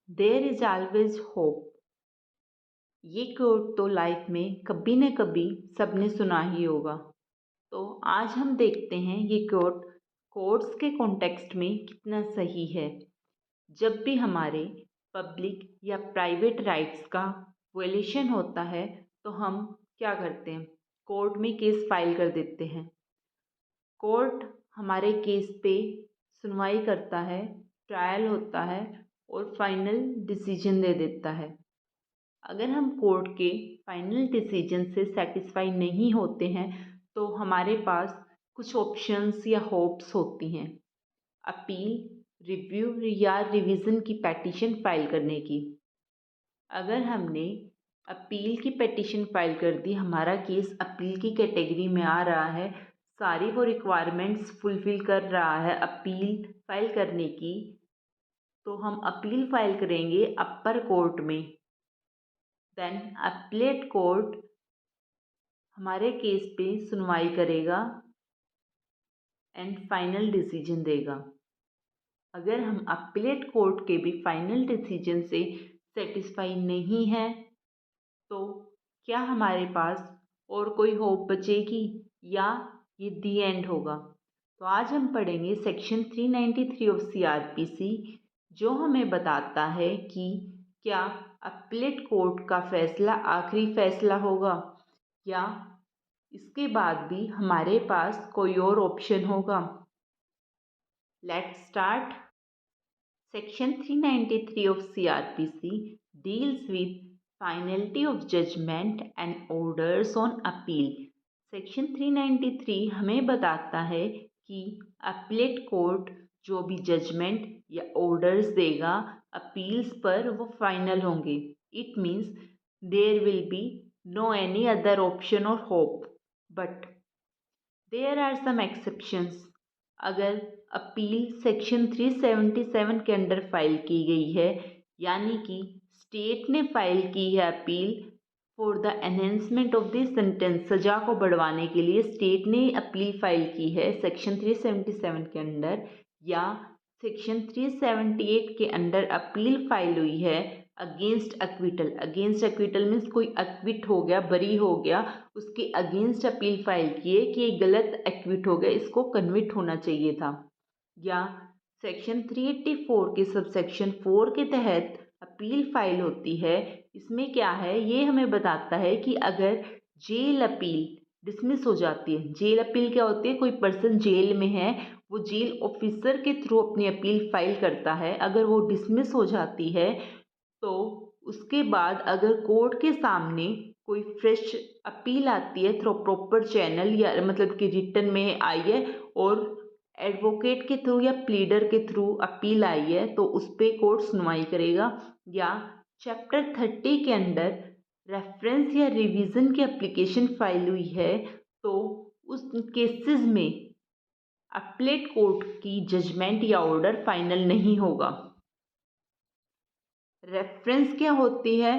There is always hope. ये quote तो life में कभी न कभी सबने सुना ही होगा। तो आज हम देखते हैं ये कोट कोर्ट्स के कॉन्टेक्स्ट में कितना सही है। जब भी हमारे पब्लिक या प्राइवेट राइट्स का वायलेशन होता है तो हम क्या करते हैं, कोर्ट में केस फाइल कर देते हैं। कोर्ट हमारे केस पे सुनवाई करता है, ट्रायल होता है और फाइनल डिसीजन दे देता है। अगर हम कोर्ट के फाइनल डिसीजन से सेटिस्फाई नहीं होते हैं तो हमारे पास कुछ ऑप्शंस या होप्स होती हैं। अपील, रिव्यू या रिवीजन की पेटिशन फाइल करने की। अगर हमने अपील की पेटिशन फाइल कर दी, हमारा केस अपील की कैटेगरी में आ रहा है, सारी वो रिक्वायरमेंट्स फुलफिल कर रहा है अपील फाइल करने की, तो हम अपील फाइल करेंगे अपर कोर्ट में। देन अपीलेट कोर्ट हमारे केस पे सुनवाई करेगा एंड फाइनल डिसीजन देगा। अगर हम अपीलेट कोर्ट के भी फाइनल डिसीजन से सेटिस्फाई नहीं है तो क्या हमारे पास और कोई होप बचेगी या ये दी एंड होगा। तो आज हम पढ़ेंगे सेक्शन 393 ऑफ सीआरपीसी, जो हमें बताता है कि क्या अपीलेट कोर्ट का फैसला आखिरी फैसला होगा या इसके बाद भी हमारे पास कोई और ऑप्शन होगा। Let's start. Section 393 of CRPC deals with finality of judgment and orders on appeal. Section 393 हमें बताता है कि अपीलेट कोर्ट जो भी जजमेंट या ऑर्डर्स देगा अपील्स पर वो फाइनल होंगे। It means there will be no any other option और hope, but there are some exceptions. अगर अपील सेक्शन 377 के अंडर फाइल की गई है, यानी कि स्टेट ने फाइल की है appeal for the enhancement of the sentence, सजा को बढ़वाने के लिए स्टेट ने अपील फाइल की है सेक्शन 377 के अंडर, या सेक्शन 378 के अंडर अपील फाइल हुई है against acquittal. Against acquittal means कोई एक्विट हो गया, बरी हो गया, उसके अगेंस्ट अपील फाइल किए कि ये गलत एक्विट हो गया, इसको कन्विट होना चाहिए था। या सेक्शन 384 के सब सेक्शन 4 के तहत अपील फाइल होती है। इसमें क्या है, ये हमें बताता है कि अगर जेल अपील डिसमिस हो जाती है। जेल अपील क्या होती है, कोई पर्सन जेल में है, वो जेल ऑफिसर के थ्रू अपनी अपील फाइल करता है, अगर वो डिसमिस हो जाती है तो उसके बाद अगर कोर्ट के सामने कोई फ्रेश अपील आती है थ्रू प्रॉपर चैनल, या मतलब कि रिटन में आई है और एडवोकेट के थ्रू या प्लीडर के थ्रू अपील आई है, तो उस पर कोर्ट सुनवाई करेगा। या चैप्टर 30 के अंडर रेफरेंस या रिवीजन की एप्लीकेशन फाइल हुई है, तो उस केसेस में अपीलेट कोर्ट की जजमेंट या ऑर्डर फाइनल नहीं होगा। रेफरेंस क्या होती है,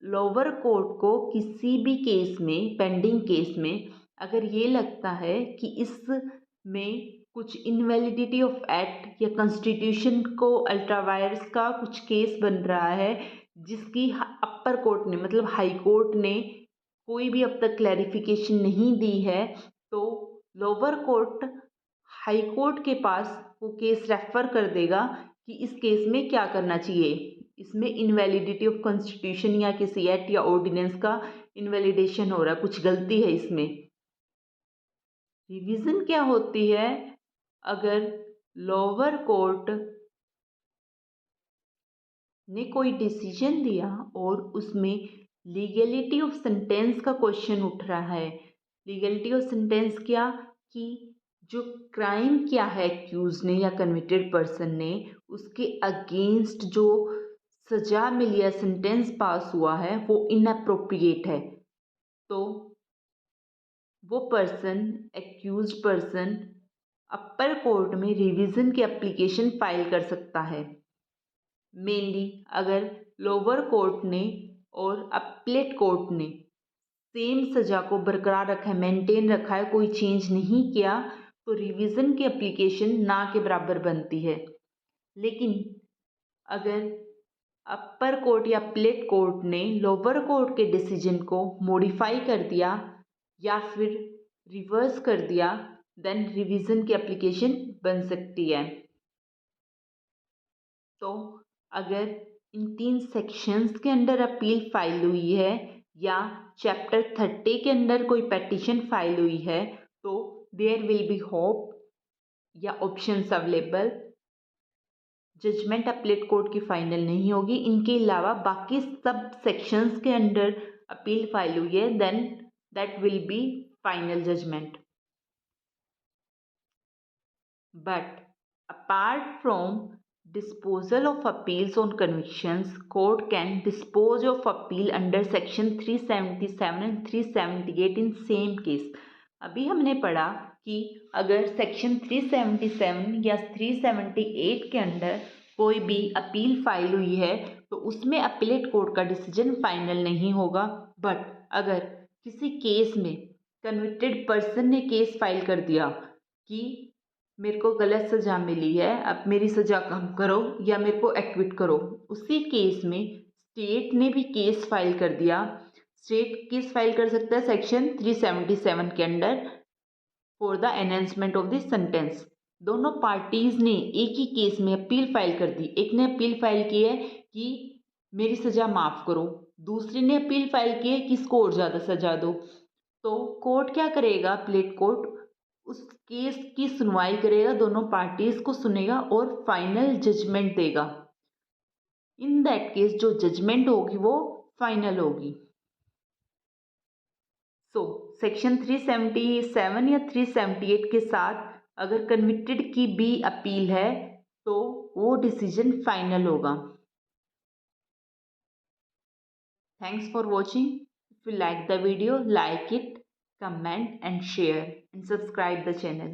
लोअर कोर्ट को किसी भी केस में, पेंडिंग केस में, अगर ये लगता है कि इसमें कुछ इनवैलिडिटी ऑफ एक्ट या कॉन्स्टिट्यूशन को अल्ट्रावायरस का कुछ केस बन रहा है, जिसकी अपर कोर्ट ने मतलब हाई कोर्ट ने कोई भी अब तक क्लैरिफिकेशन नहीं दी है, तो लोअर कोर्ट हाई कोर्ट के पास वो केस रेफर कर देगा कि इस केस में क्या करना चाहिए। इसमें इनवैलिडिटी ऑफ कॉन्स्टिट्यूशन या किसी एक्ट या ऑर्डिनेंस का इनवैलिडेशन हो रहा है, कुछ गलती है इसमें। रिवीजन क्या होती है, अगर लोअर कोर्ट ने कोई डिसीजन दिया और उसमें लीगलिटी ऑफ सेंटेंस का क्वेश्चन उठ रहा है। लीगलिटी ऑफ सेंटेंस क्या, कि जो क्राइम किया है एक्यूज ने या कन्विक्टेड पर्सन ने, उसके अगेंस्ट जो सजा मिली है, सेंटेंस पास हुआ है, वो इनअप्रोप्रिएट है, तो वो person, accused person, upper court में रिवीजन की एप्लीकेशन फाइल कर सकता है। मेनली अगर लोअर कोर्ट ने और अपीलेट कोर्ट ने सेम सज़ा को बरकरार रखा है, मेंटेन रखा है, कोई चेंज नहीं किया, तो रिवीजन की एप्लीकेशन ना के बराबर बनती है। लेकिन अगर अपर कोर्ट या अपीलेट कोर्ट ने लोअर कोर्ट के डिसीजन को मॉडिफाई कर दिया या फिर रिवर्स कर दिया, देन रिवीजन की एप्लीकेशन बन सकती है। तो अगर इन 3 सेक्शंस के अंडर अपील फाइल हुई है या चैप्टर 30 के अंदर कोई पेटिशन फाइल हुई है, तो देयर विल बी होप या options available. Judgment appellate court की फाइनल नहीं होगी। इनके अलावा बाकी सब सेक्शंस के अंडर अपील फाइल हुई है, then that will be final judgment. But apart from disposal of appeals on convictions, court can dispose of appeal under section 377 and 378 in same case। अभी हमने पढ़ा कि अगर सेक्शन 377 या 378 के अंदर कोई भी अपील फाइल हुई है तो उसमें अपीलेट कोर्ट का डिसीजन फाइनल नहीं होगा। बट अगर किसी केस में कन्विक्टेड पर्सन ने केस फाइल कर दिया कि मेरे को गलत सज़ा मिली है, अब मेरी सज़ा कम करो या मेरे को एक्विट करो, उसी केस में स्टेट ने भी केस फाइल कर दिया। स्टेट केस फाइल कर सकता है सेक्शन 377 के under for the enhancement of the sentence. दोनों पार्टीज ने एक ही केस में अपील फाइल कर दी। एक ने अपील फाइल की है कि मेरी सज़ा माफ़ करो, दूसरे ने अपील फाइल की है कि इसको और ज़्यादा सज़ा दो। तो कोर्ट क्या करेगा, अपीलेट कोर्ट उस केस की सुनवाई करेगा, दोनों पार्टीज को सुनेगा और फाइनल जजमेंट देगा। इन दैट केस जो जजमेंट होगी वो फाइनल होगी। सो सेक्शन 377 या 378 के साथ अगर कन्विक्टेड की भी अपील है तो वो डिसीजन फाइनल होगा। Thanks for watching. If you like the video, like it, comment and share and subscribe the channel.